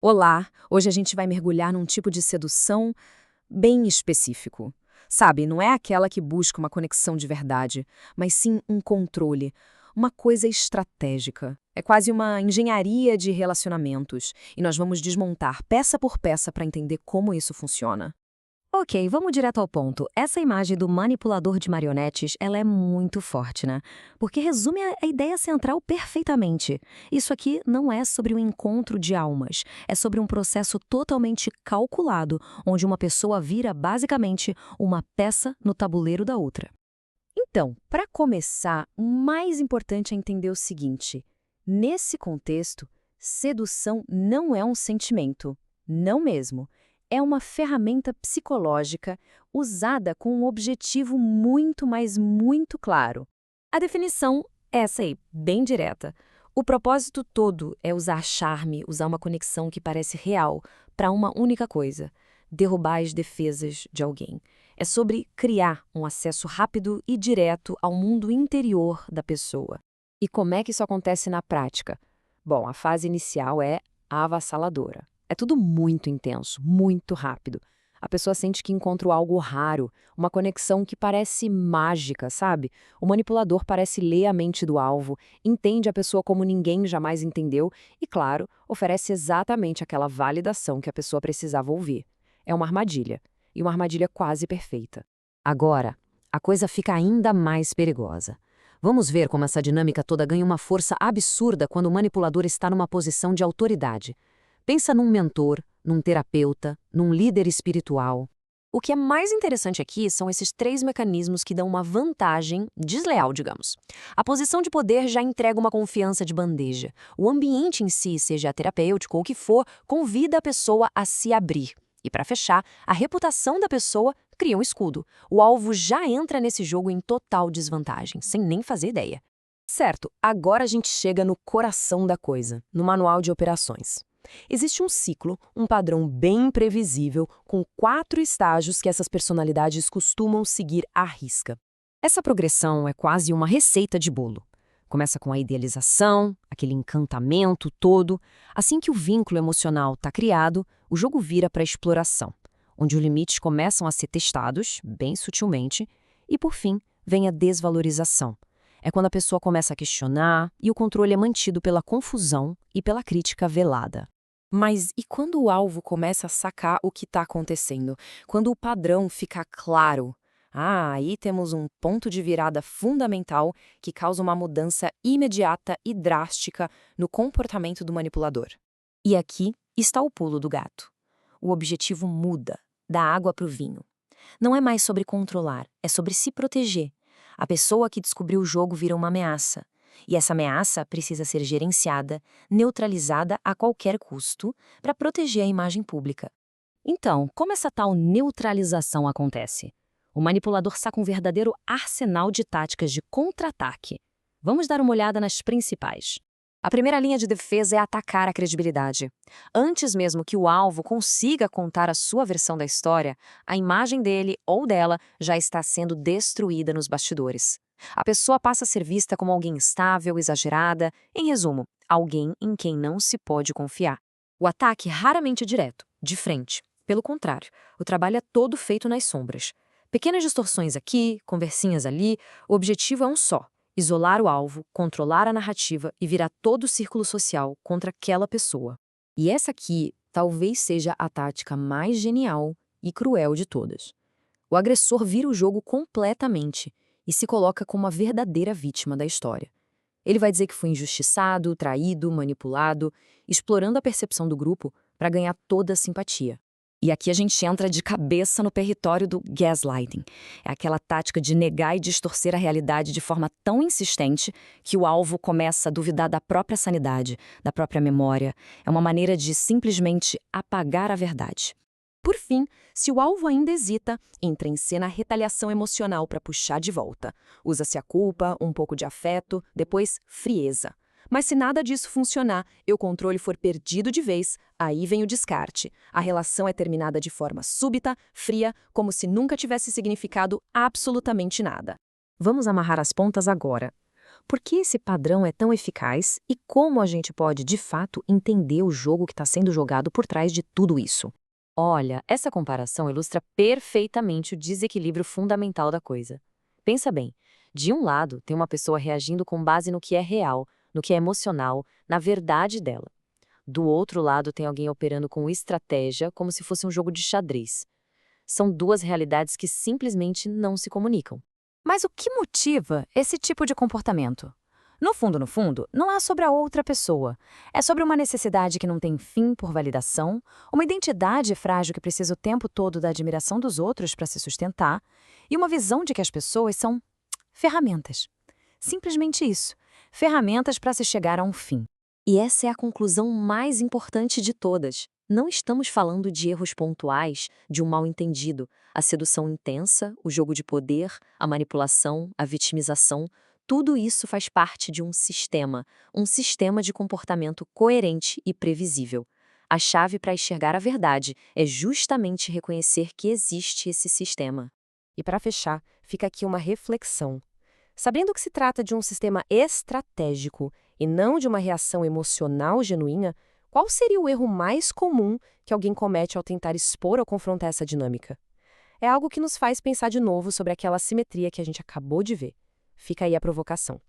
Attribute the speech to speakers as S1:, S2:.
S1: Olá, hoje a gente vai mergulhar num tipo de sedução bem específico. Sabe, não é aquela que busca uma conexão de verdade, mas sim um controle, uma coisa estratégica. É quase uma engenharia de relacionamentos, e nós vamos desmontar peça por peça para entender como isso funciona.
S2: Ok, vamos direto ao ponto. Essa imagem do manipulador de marionetes, ela é muito forte, né? Porque resume a ideia central perfeitamente. Isso aqui não é sobre um encontro de almas, é sobre um processo totalmente calculado, onde uma pessoa vira basicamente uma peça no tabuleiro da outra.
S1: Então, para começar, o mais importante é entender o seguinte: nesse contexto, sedução não é um sentimento, não mesmo. É uma ferramenta psicológica usada com um objetivo muito, mas muito claro.
S2: A definição é essa aí, bem direta. O propósito todo é usar charme, usar uma conexão que parece real para uma única coisa: derrubar as defesas de alguém. É sobre criar um acesso rápido e direto ao mundo interior da pessoa.
S1: E como é que isso acontece na prática? Bom, a fase inicial é avassaladora. É tudo muito intenso, muito rápido. A pessoa sente que encontrou algo raro, uma conexão que parece mágica, sabe? O manipulador parece ler a mente do alvo, entende a pessoa como ninguém jamais entendeu e, claro, oferece exatamente aquela validação que a pessoa precisava ouvir. É uma armadilha, e uma armadilha quase perfeita.
S2: Agora, a coisa fica ainda mais perigosa. Vamos ver como essa dinâmica toda ganha uma força absurda quando o manipulador está numa posição de autoridade. Pensa num mentor, num terapeuta, num líder espiritual. O que é mais interessante aqui são esses três mecanismos que dão uma vantagem desleal, digamos. A posição de poder já entrega uma confiança de bandeja. O ambiente em si, seja terapêutico ou o que for, convida a pessoa a se abrir. E para fechar, a reputação da pessoa cria um escudo. O alvo já entra nesse jogo em total desvantagem, sem nem fazer ideia.
S1: Certo, agora a gente chega no coração da coisa, no manual de operações. Existe um ciclo, um padrão bem previsível, com 4 estágios que essas personalidades costumam seguir à risca. Essa progressão é quase uma receita de bolo. Começa com a idealização, aquele encantamento todo. Assim que o vínculo emocional está criado, o jogo vira para a exploração, onde os limites começam a ser testados, bem sutilmente, e por fim vem a desvalorização. É quando a pessoa começa a questionar e o controle é mantido pela confusão e pela crítica velada. Mas e quando o alvo começa a sacar o que está acontecendo? Quando o padrão fica claro? Ah, aí temos um ponto de virada fundamental que causa uma mudança imediata e drástica no comportamento do manipulador. E aqui está o pulo do gato. O objetivo muda, da água para o vinho. Não é mais sobre controlar, é sobre se proteger. A pessoa que descobriu o jogo vira uma ameaça. E essa ameaça precisa ser gerenciada, neutralizada a qualquer custo, para proteger a imagem pública.
S2: Então, como essa tal neutralização acontece? O manipulador saca um verdadeiro arsenal de táticas de contra-ataque. Vamos dar uma olhada nas principais.
S1: A primeira linha de defesa é atacar a credibilidade. Antes mesmo que o alvo consiga contar a sua versão da história, a imagem dele ou dela já está sendo destruída nos bastidores. A pessoa passa a ser vista como alguém instável, exagerada, em resumo, alguém em quem não se pode confiar. O ataque raramente é direto, de frente. Pelo contrário, o trabalho é todo feito nas sombras. Pequenas distorções aqui, conversinhas ali, o objetivo é um só: isolar o alvo, controlar a narrativa e virar todo o círculo social contra aquela pessoa. E essa aqui talvez seja a tática mais genial e cruel de todas. O agressor vira o jogo completamente e se coloca como a verdadeira vítima da história. Ele vai dizer que foi injustiçado, traído, manipulado, explorando a percepção do grupo para ganhar toda a simpatia. E aqui a gente entra de cabeça no território do gaslighting. É aquela tática de negar e distorcer a realidade de forma tão insistente que o alvo começa a duvidar da própria sanidade, da própria memória. É uma maneira de simplesmente apagar a verdade. Por fim, se o alvo ainda hesita, entra em cena a retaliação emocional para puxar de volta. Usa-se a culpa, um pouco de afeto, depois frieza. Mas se nada disso funcionar e o controle for perdido de vez, aí vem o descarte. A relação é terminada de forma súbita, fria, como se nunca tivesse significado absolutamente nada. Vamos amarrar as pontas agora.
S3: Por que esse padrão é tão eficaz e como a gente pode, de fato, entender o jogo que está sendo jogado por trás de tudo isso?
S1: Olha, essa comparação ilustra perfeitamente o desequilíbrio fundamental da coisa. Pensa bem, de um lado tem uma pessoa reagindo com base no que é real, no que é emocional, na verdade dela. Do outro lado tem alguém operando com estratégia, como se fosse um jogo de xadrez. São duas realidades que simplesmente não se comunicam.
S3: Mas o que motiva esse tipo de comportamento? No fundo, não é sobre a outra pessoa. É sobre uma necessidade que não tem fim por validação, uma identidade frágil que precisa o tempo todo da admiração dos outros para se sustentar, e uma visão de que as pessoas são ferramentas. Simplesmente isso. Ferramentas para se chegar a um fim.
S1: E essa é a conclusão mais importante de todas. Não estamos falando de erros pontuais, de um mal-entendido, a sedução intensa, o jogo de poder, a manipulação, a vitimização. Tudo isso faz parte de um sistema de comportamento coerente e previsível. A chave para enxergar a verdade é justamente reconhecer que existe esse sistema.
S3: E para fechar, fica aqui uma reflexão. Sabendo que se trata de um sistema estratégico e não de uma reação emocional genuína, qual seria o erro mais comum que alguém comete ao tentar expor ou confrontar essa dinâmica? É algo que nos faz pensar de novo sobre aquela assimetria que a gente acabou de ver. Fica aí a provocação.